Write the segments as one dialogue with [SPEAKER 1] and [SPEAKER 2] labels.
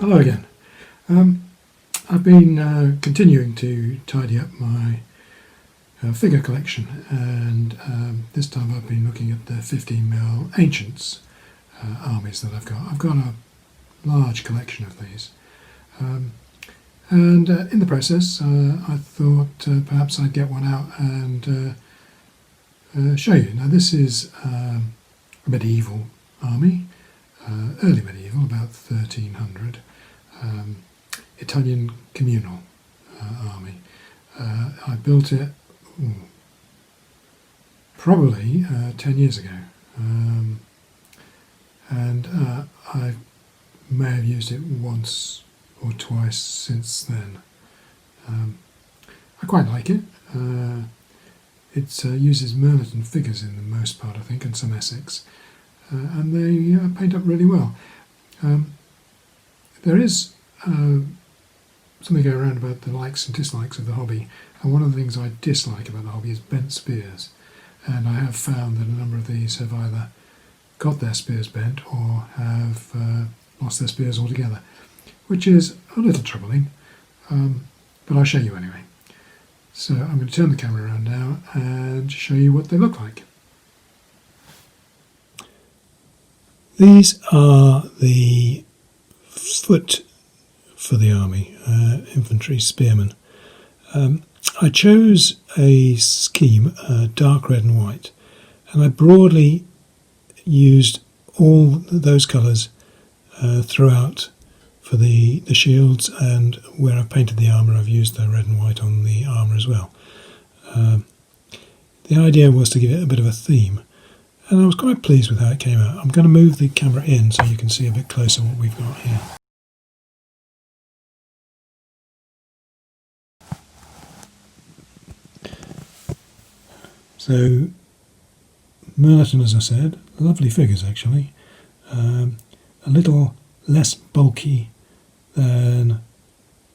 [SPEAKER 1] Hello again. I've been continuing to tidy up my figure collection, and this time I've been looking at the 15mm Ancients armies that I've got. I've got a large collection of these, and in the process I thought perhaps I'd get one out and show you. Now this is a medieval army, early medieval, about 1300. Italian Communal army. I built it probably 10 years ago, and I may have used it once or twice since then. I quite like it. It uses Merton figures in the most part, I think, and some Essex, and they paint up really well. There is something going around about the likes and dislikes of the hobby, and one of the things I dislike about the hobby is bent spears, and I have found that a number of these have either got their spears bent or have lost their spears altogether, which is a little troubling, but I'll show you anyway. So I'm going to turn the camera around now and show you what they look like. These are the foot for the army, infantry, spearmen. I chose a scheme, dark red and white, and I broadly used all those colours throughout for the shields, and where I've painted the armour I've used the red and white on the armour as well. The idea was to give it a bit of a theme, and I was quite pleased with how it came out. I'm going to move the camera in so you can see a bit closer what we've got here. So, Merton, as I said, lovely figures actually, a little less bulky than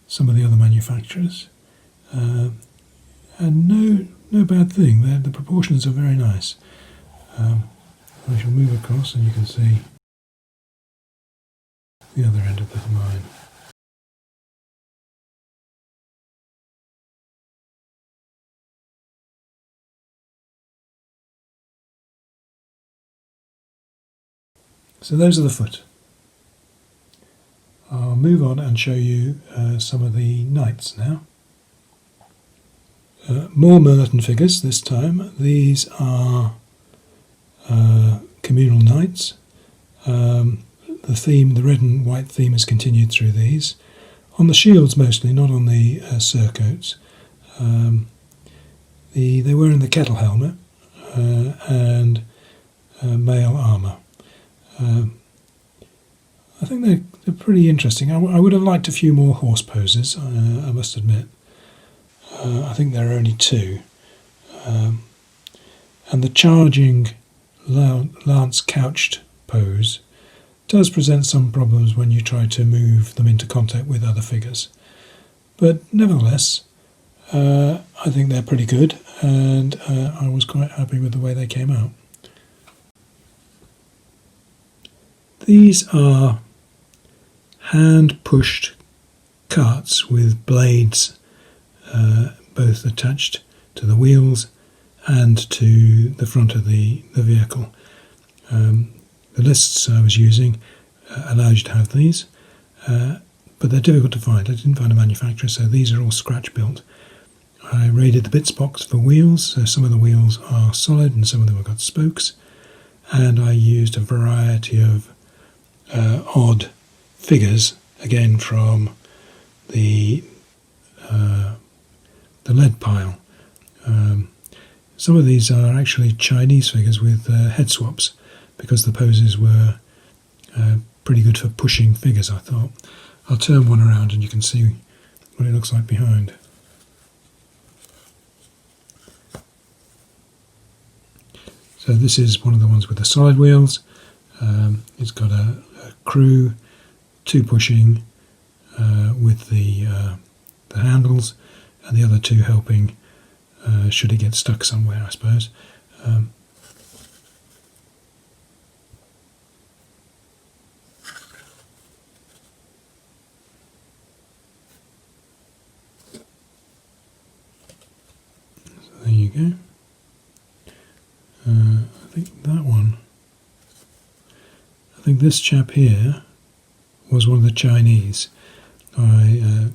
[SPEAKER 1] some of the other manufacturers, and no bad thing. The proportions are very nice. I shall move across and you can see the other end of the line. So those are the foot. I'll move on and show you some of the knights now. More Merton figures this time. These are communal knights. The theme, the red and white theme, has continued through these. On the shields mostly, not on the surcoats. They were in the kettle helmet and mail armour. I think they're pretty interesting. I would have liked a few more horse poses, I must admit. I think there are only two. And the charging lance couched pose does present some problems when you try to move them into contact with other figures. But nevertheless, I think they're pretty good, and I was quite happy with the way they came out. These are hand-pushed carts with blades both attached to the wheels and to the front of the vehicle. The lists I was using allow you to have these, but they're difficult to find. I didn't find a manufacturer, so these are all scratch built. I raided the bits box for wheels, so some of the wheels are solid and some of them have got spokes, and I used a variety of odd figures, again from the lead pile. Some of these are actually Chinese figures with head swaps, because the poses were pretty good for pushing figures, I thought. I'll turn one around and you can see what it looks like behind. So this is one of the ones with the solid wheels. It's got a crew, two pushing with the handles, and the other two helping should it get stuck somewhere, I suppose. go. I think that one. I think this chap here was one of the Chinese. I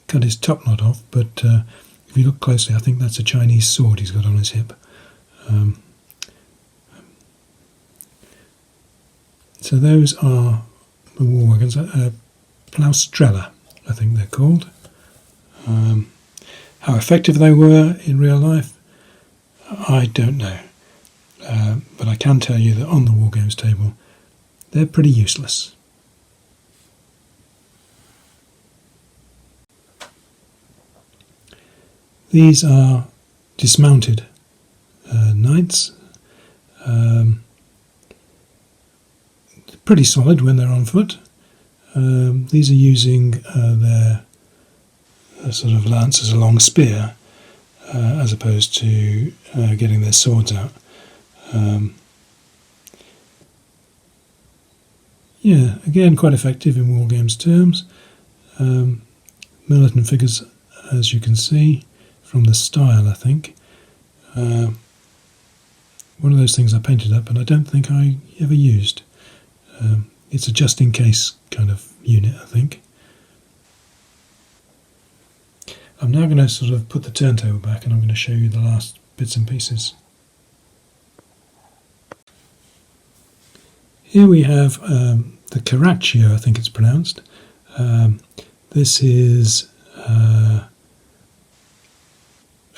[SPEAKER 1] cut his top knot off, but if you look closely, I think that's a Chinese sword he's got on his hip. So those are the war wagons. Plaustrella, I think they're called. How effective they were in real life, I don't know. But I can tell you that on the War Games table, they're pretty useless. These are dismounted knights. Pretty solid when they're on foot. These are using their sort of lance as a long spear, as opposed to getting their swords out. Yeah, again, quite effective in War Games terms. Militant figures, as you can see, from the style, I think. One of those things I painted up and I don't think I ever used. It's a just-in-case kind of unit, I think. I'm now going to sort of put the turntable back and I'm going to show you the last bits and pieces. Here we have the Carroccio, I think it's pronounced. This is a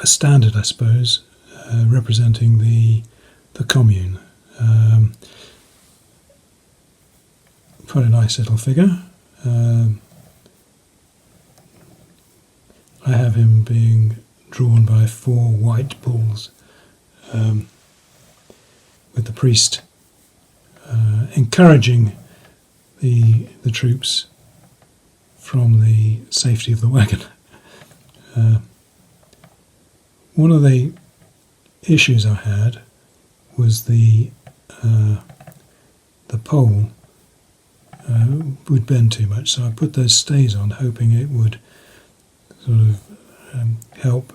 [SPEAKER 1] standard, I suppose, representing the Commune. Quite a nice little figure. I have him being drawn by 4 white bulls, with the priest encouraging the troops from the safety of the wagon. One of the issues I had was the pole would bend too much, so I put those stays on, hoping it would sort of help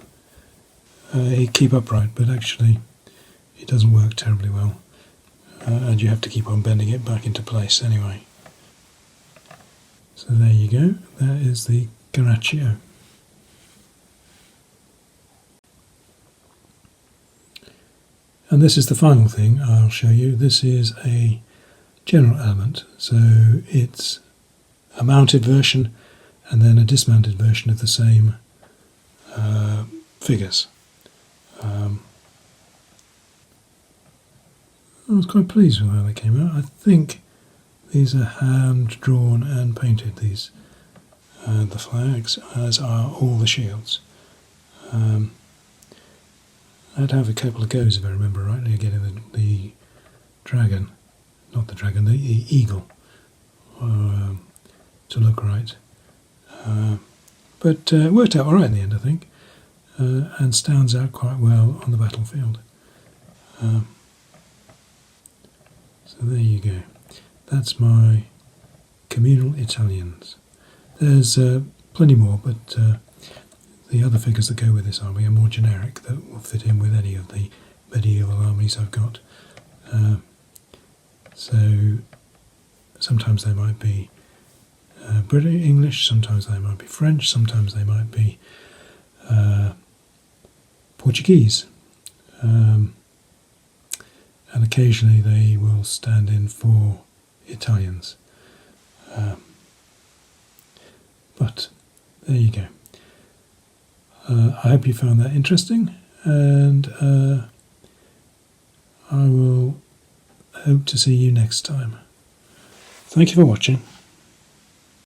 [SPEAKER 1] it keep upright, but actually it doesn't work terribly well, and you have to keep on bending it back into place anyway. So there you go, that is the Carroccio. And this is the final thing I'll show you. This is a general element, so it's a mounted version and then a dismounted version of the same figures. I was quite pleased with how they came out. I think these are hand drawn and painted, these the flags, as are all the shields. I'd have a couple of goes, if I remember rightly, getting the dragon, not the dragon, the eagle, to look right. But it worked out all right in the end, I think, and stands out quite well on the battlefield. So there you go. That's my Communal Italians. There's plenty more, but the other figures that go with this army are more generic, that will fit in with any of the medieval armies I've got. So sometimes they might be British, English, sometimes they might be French, sometimes they might be Portuguese, and occasionally they will stand in for Italians. But there you go. I hope you found that interesting, and I will hope to see you next time. Thank you for watching.